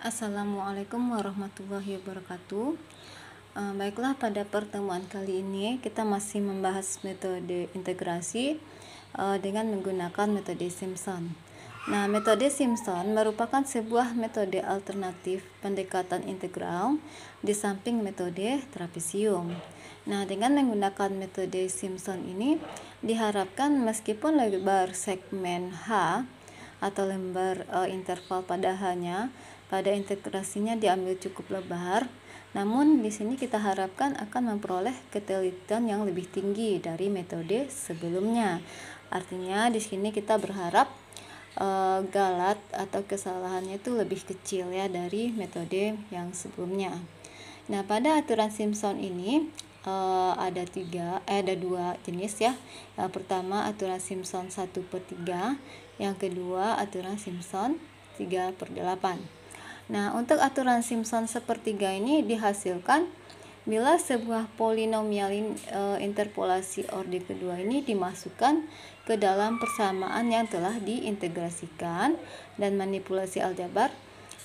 Assalamualaikum warahmatullahi wabarakatuh. Baiklah, pada pertemuan kali ini kita masih membahas metode integrasi dengan menggunakan metode Simpson. Nah, metode Simpson merupakan sebuah metode alternatif pendekatan integral di samping metode trapesium. Nah, dengan menggunakan metode Simpson ini diharapkan meskipun lebar segmen H atau lembar interval pada H-nya pada integrasinya diambil cukup lebar, namun di sini kita harapkan akan memperoleh ketelitian yang lebih tinggi dari metode sebelumnya. Artinya di sini kita berharap galat atau kesalahannya itu lebih kecil ya dari metode yang sebelumnya. Nah, pada aturan Simpson ini ada dua jenis ya. Yang pertama aturan Simpson 1/3, yang kedua aturan Simpson 3/8. Nah, untuk aturan Simpson sepertiga ini dihasilkan bila sebuah polinomial interpolasi orde kedua ini dimasukkan ke dalam persamaan yang telah diintegrasikan dan manipulasi aljabar,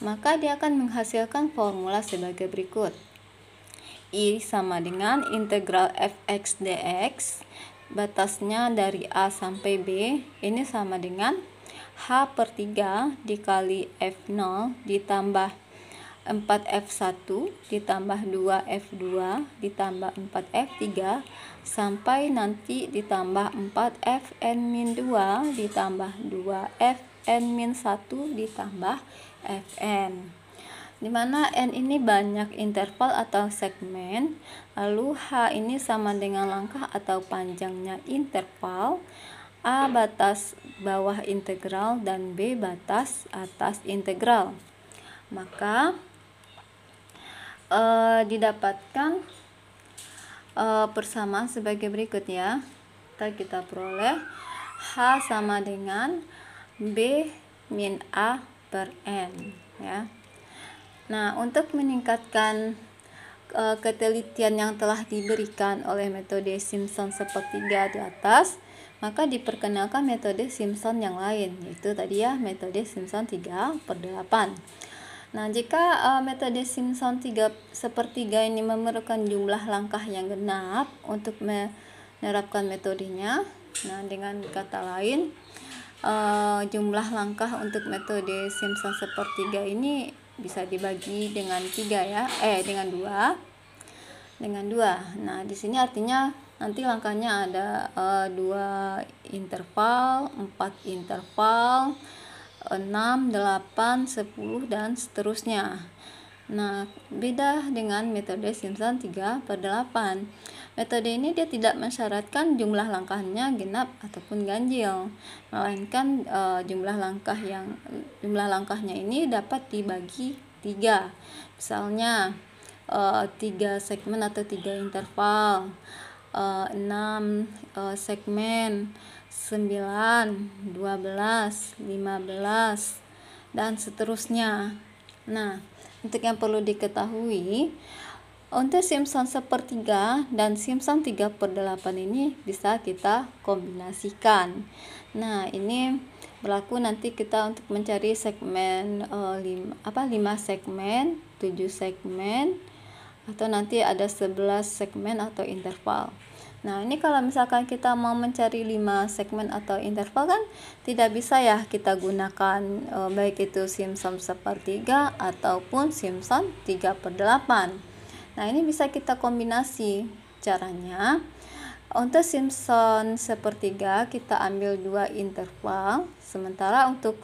maka dia akan menghasilkan formula sebagai berikut. I sama dengan integral fx dx, batasnya dari A sampai B, ini sama dengan H/3 dikali F0 ditambah 4F1 ditambah 2F2 ditambah 4F3 sampai nanti ditambah 4Fn-2 ditambah 2Fn-1 ditambah Fn, dimana n ini banyak interval atau segmen, lalu H ini sama dengan langkah atau panjangnya interval, A batas bawah integral dan B batas atas integral. Maka didapatkan persamaan sebagai berikut ya. Kita peroleh H sama dengan B min A per N ya. Nah, untuk meningkatkan ketelitian yang telah diberikan oleh metode Simpson sepertiga di atas, maka diperkenalkan metode Simpson yang lain, yaitu tadi ya metode Simpson 3/8. Nah, jika metode Simpson 3/3 ini memerlukan jumlah langkah yang genap untuk menerapkan metodenya, nah dengan kata lain jumlah langkah untuk metode Simpson sepertiga ini bisa dibagi dengan 3 ya, dengan 2. Nah, di sini artinya nanti langkahnya ada 2 interval, 4 interval, 6, 8, 10 dan seterusnya. Nah, beda dengan metode Simpson 3/8. Metode ini dia tidak mensyaratkan jumlah langkahnya genap ataupun ganjil, melainkan jumlah langkahnya ini dapat dibagi 3. Misalnya 3 segmen atau 3 interval, 6 segmen, 9, 12, 15 dan seterusnya. Nah, untuk yang perlu diketahui, untuk Simpson sepertiga dan Simpson 3/8 ini bisa kita kombinasikan. Nah, ini berlaku nanti kita untuk mencari segmen 5 segmen, 7 segmen, atau nanti ada 11 segmen atau interval. Nah, ini kalau misalkan kita mau mencari 5 segmen atau interval kan tidak bisa ya kita gunakan baik itu Simpson sepertiga ataupun Simpson 3/8. Nah, ini bisa kita kombinasi. Caranya, untuk Simpson sepertiga kita ambil 2 interval, sementara untuk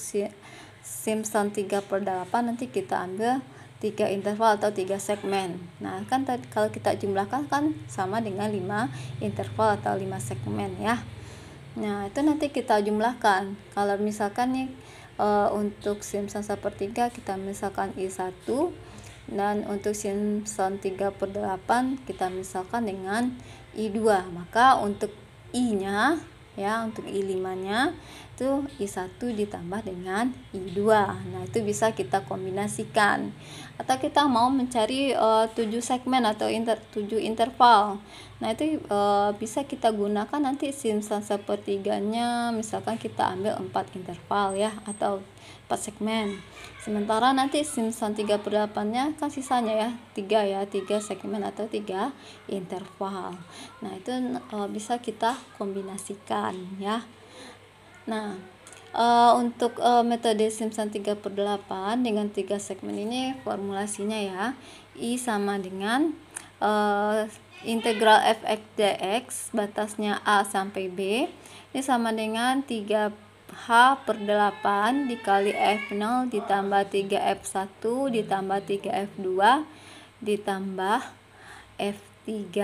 Simpson 3/8 nanti kita ambil 3 interval atau 3 segmen. Nah, kan kalau kita jumlahkan kan sama dengan 5 interval atau 5 segmen ya. Nah, itu nanti kita jumlahkan. Kalau misalkan nih untuk Simpson sepertiga kita misalkan I1, dan untuk Simpson 3/8 kita misalkan dengan I2. Maka untuk I-nya ya, untuk I5-nya itu I1 ditambah dengan I2. Nah, itu bisa kita kombinasikan. Atau kita mau mencari 7 segmen atau 7 interval. Nah itu bisa kita gunakan nanti simsan sepertiganya, misalkan kita ambil 4 interval ya, atau 4 segmen. Sementara nanti simsan 3/8 nya kan sisanya ya 3 segmen atau 3 interval. Nah itu bisa kita kombinasikan ya. Nah untuk metode simsan 3/8 dengan 3 segmen ini formulasinya ya, I sama dengan integral fx dx batasnya a sampai b ini sama dengan 3h/8 dikali f0 ditambah 3f1 ditambah 3f2 ditambah f3.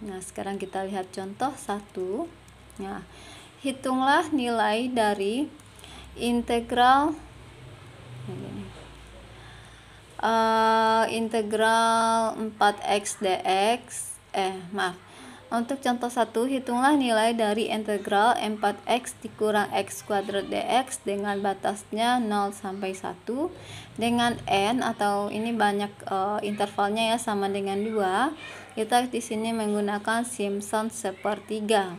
Nah sekarang kita lihat contoh 1. Nah hitunglah nilai dari integral integral 4x dx. Untuk contoh 1, hitunglah nilai dari integral 4x dikurang x kuadrat dx dengan batasnya 0 sampai 1 dengan n, atau ini banyak intervalnya ya, sama dengan 2. Kita di sini menggunakan simson sepertiga.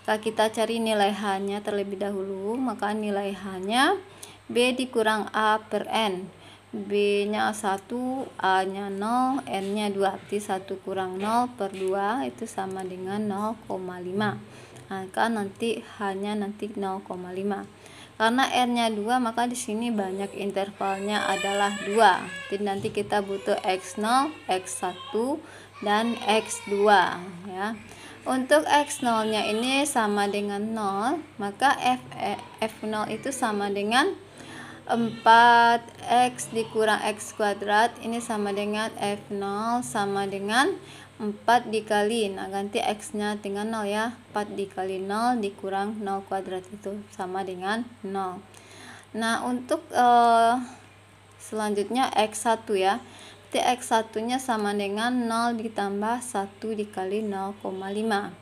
Maka kita cari nilai h-nya terlebih dahulu. Maka nilai h-nya b dikurang a per n. B-nya 1, A-nya 0, N-nya 2. Berarti 1 kurang 0 per 2 itu sama dengan 0,5. Maka nanti H-nya nanti 0,5. Karena R-nya 2, maka di sini banyak intervalnya adalah 2. Jadi nanti kita butuh X0, X1, dan X2 ya. Untuk X0-nya ini sama dengan 0, maka F0 itu sama dengan 4x dikurang x kuadrat, ini sama dengan f0 sama dengan 4 dikali, nah ganti x nya dengan 0 ya, 4 dikali 0 dikurang 0 kuadrat itu sama dengan 0. Nah untuk selanjutnya x1 ya, berarti x1 nya sama dengan 0 ditambah 1 dikali 0,5,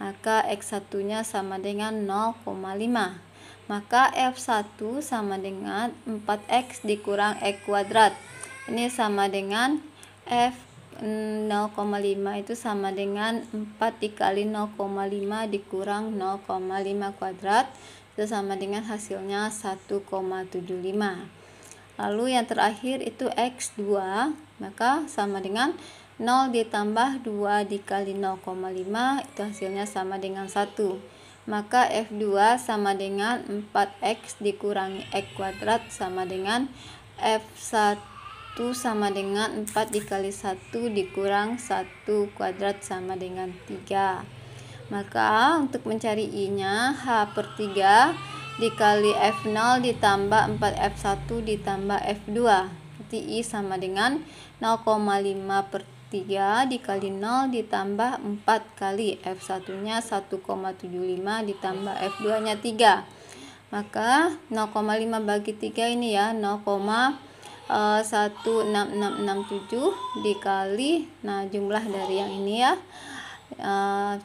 maka x1 nya sama dengan 0,5. Maka F1 sama dengan 4x dikurang x kuadrat. Ini sama dengan F 0,5 itu sama dengan 4 dikali 0,5 dikurang 0,5 kuadrat. Itu sama dengan hasilnya 1,75. Lalu yang terakhir itu X2. Maka sama dengan 0 ditambah 2 dikali 0,5 itu hasilnya sama dengan 1. Maka F2 sama dengan 4x dikurangi x kuadrat sama dengan F1 sama dengan 4 dikali 1 dikurang 1 kuadrat sama dengan 3. Maka untuk mencari I-nya H/3 dikali F0 ditambah 4F1 ditambah F2. Berarti I sama dengan 0,5/3 dikali 0 ditambah 4 kali F1 nya 1,75 ditambah F2 nya 3. Maka 0,5 bagi 3 ini ya 0,16667 dikali, nah jumlah dari yang ini ya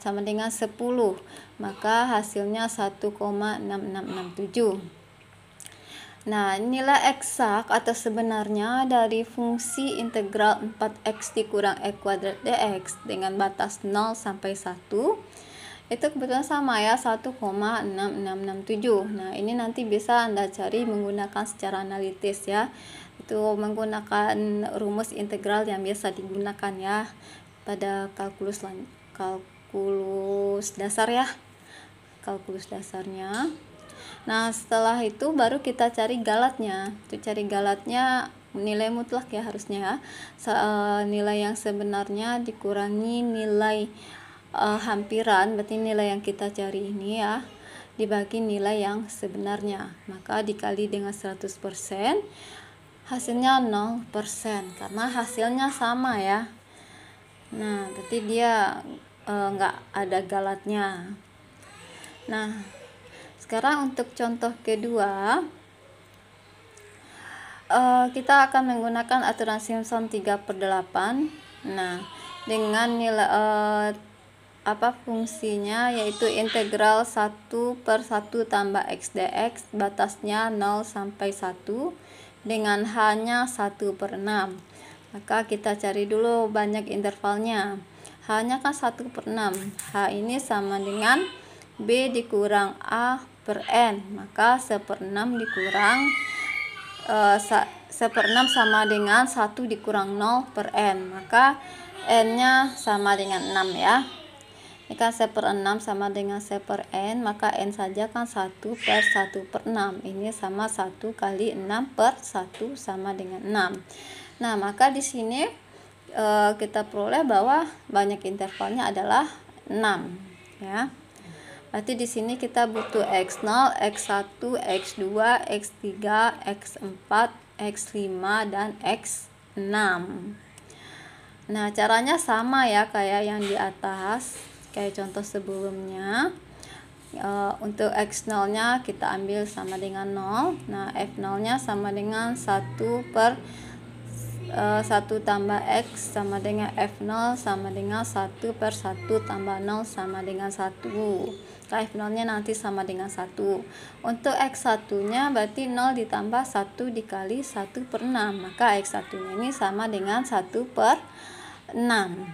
sama dengan 10. Maka hasilnya 1,6667. Nah, nilai eksak atau sebenarnya dari fungsi integral 4x dikurang x kuadrat dx dengan batas 0 sampai 1 itu kebetulan sama ya, 1,6667. Nah, ini nanti bisa Anda cari menggunakan secara analitis ya. Itu menggunakan rumus integral yang biasa digunakan ya pada kalkulus dasar ya. Kalkulus dasarnya. Nah setelah itu baru kita cari galatnya. Untuk cari galatnya nilai mutlak ya harusnya ya. Nilai yang sebenarnya dikurangi nilai hampiran, berarti nilai yang kita cari ini ya dibagi nilai yang sebenarnya, maka dikali dengan 100% hasilnya 0% karena hasilnya sama ya. Nah berarti dia nggak ada galatnya. Nah sekarang untuk contoh kedua, kita akan menggunakan aturan Simpson 3/8. Nah, dengan nilai fungsinya yaitu integral 1/1 tambah x dx batasnya 0 sampai 1 dengan h-nya 1/6. Maka kita cari dulu banyak intervalnya. H-nya kan 1/6. H ini sama dengan B dikurang A per N. Maka 1/6 dikurang 1/6 sama dengan 1 dikurang 0 per N. Maka N-nya sama dengan 6 ya. Ini kan 1/6 sama dengan 1 per N. Maka N saja kan 1 per 1/6. Ini sama 1 kali 6 per 1 sama dengan 6. Nah, maka di sini kita peroleh bahwa banyak intervalnya adalah 6 ya. Berarti di sini kita butuh X0, X1, X2, X3, X4, X5 dan X6. Nah, caranya sama ya kayak yang di atas, kayak contoh sebelumnya. Untuk X0-nya kita ambil sama dengan 0. Nah, F0-nya sama dengan 1 per 1 tambah X sama dengan F0 sama dengan 1 per 1 tambah 0 sama dengan 1. F0 nya nanti sama dengan 1. Untuk X1 nya berarti 0 ditambah 1 dikali 1 per 6. Maka X1 nya ini sama dengan 1 per 6.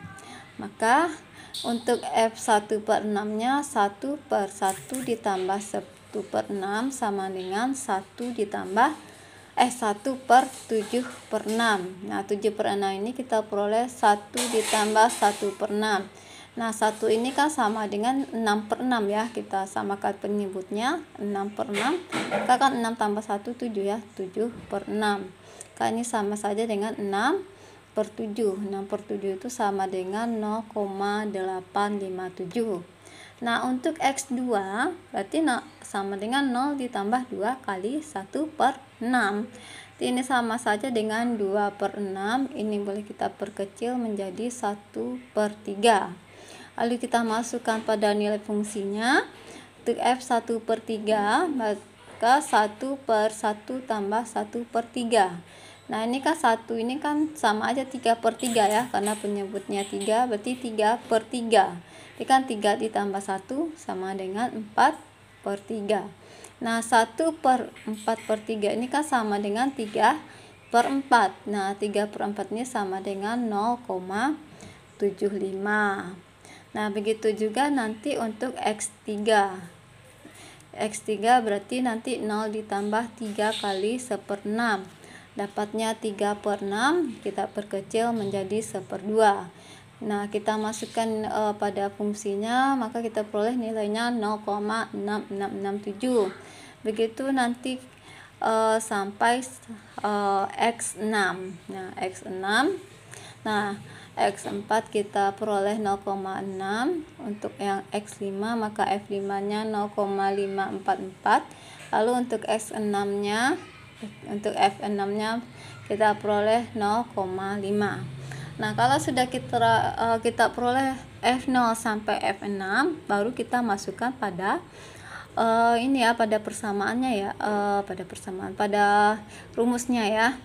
Maka untuk F1 per 6 nya 1 per 1 ditambah 1 per 6 sama dengan 1 ditambah 1 per 7 per 6. Nah, 7 per 6 ini kita peroleh 1 ditambah 1 per 6. Nah, 1 ini kan sama dengan 6 per 6 ya. Kita samakan penyebutnya 6 per 6. Maka kan 6 tambah 1, 7 ya. 7 per 6. Kan ini sama saja dengan 6 per 7. 6 per 7 itu sama dengan 0,857. Nah, untuk X2 berarti sama dengan 0 ditambah 2 kali 1 per 6. Ini sama saja dengan 2 per 6. Ini boleh kita perkecil menjadi 1 per 3. Lalu kita masukkan pada nilai fungsinya. Untuk F1 per 3 maka 1 per 1 tambah 1 per 3. Nah, ini kan 1 ini kan sama aja 3 per 3 ya, karena penyebutnya 3 berarti 3 per 3. Ini kan 3 ditambah 1 sama dengan 4 per 3. Nah, 1 per 4 per 3 ini kan sama dengan 3 per 4. Nah, 3 per 4 ini sama dengan 0,75. Nah, begitu juga nanti untuk X3. X3 berarti nanti 0 ditambah 3 kali 1/6. Dapatnya 3 per 6, kita perkecil menjadi 1/2. Nah, kita masukkan pada fungsinya, maka kita peroleh nilainya 0,6667. Begitu nanti sampai X6. Nah, X6. Nah, X4 kita peroleh 0,6. Untuk yang X5 maka F5-nya 0,544. Lalu untuk X6-nya, untuk F6-nya kita peroleh 0,5. Nah, kalau sudah kita peroleh F0 sampai F6, baru kita masukkan pada ini ya, pada persamaannya ya, pada rumusnya ya.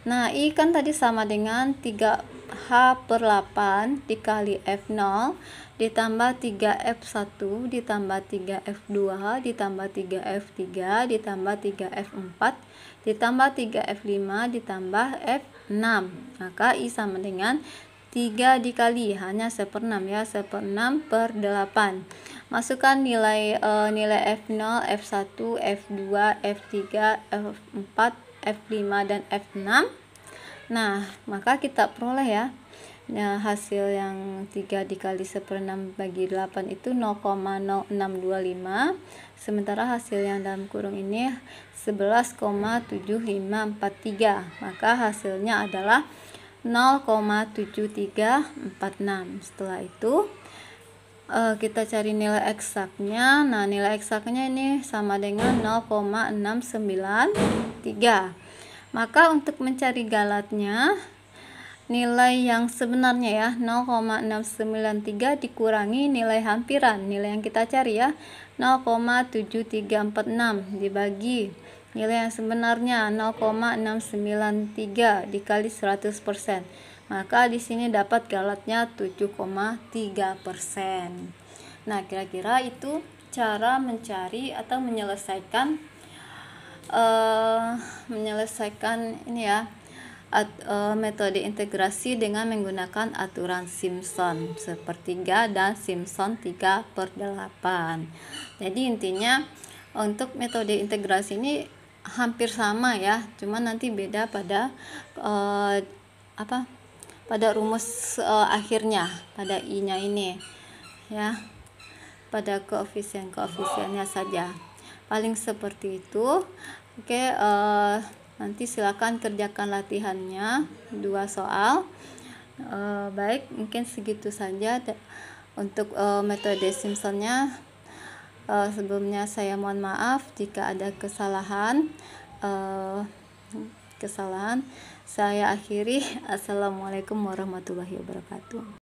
Nah, I kan tadi sama dengan 3H per 8 dikali F0 ditambah 3F1 ditambah 3F2 ditambah 3F3 ditambah 3F4 ditambah 3F5 ditambah F6. Maka I sama dengan 3 dikali hanya 1/6 ya, 1/6 per 8. Masukkan nilai F0, F1, F2, F3, F4, F5 dan F6. Nah, maka kita peroleh ya. Nah, hasil yang 3 dikali 1/6 bagi 8 itu 0,0625. Sementara hasil yang dalam kurung ini 11,7543. Maka hasilnya adalah 0,7346. Setelah itu kita cari nilai eksaknya. Nah, nilai eksaknya ini sama dengan 0,693. Maka untuk mencari galatnya, nilai yang sebenarnya ya 0,693 dikurangi nilai hampiran, nilai yang kita cari ya 0,7346 dibagi nilai yang sebenarnya 0,693 dikali 100%. Maka di sini dapat galatnya 7,3%. Nah, kira-kira itu cara mencari atau menyelesaikan ini ya, metode integrasi dengan menggunakan aturan Simpson sepertiga dan Simpson 3/8. Jadi intinya untuk metode integrasi ini hampir sama ya, cuman nanti beda pada pada rumus akhirnya, pada i-nya ini ya, pada koefisiennya saja paling seperti itu. Oke, nanti silakan kerjakan latihannya 2 soal. Baik, mungkin segitu saja untuk metode Simpsonnya. Sebelumnya saya mohon maaf jika ada kesalahan. Saya akhiri. Assalamualaikum warahmatullahi wabarakatuh.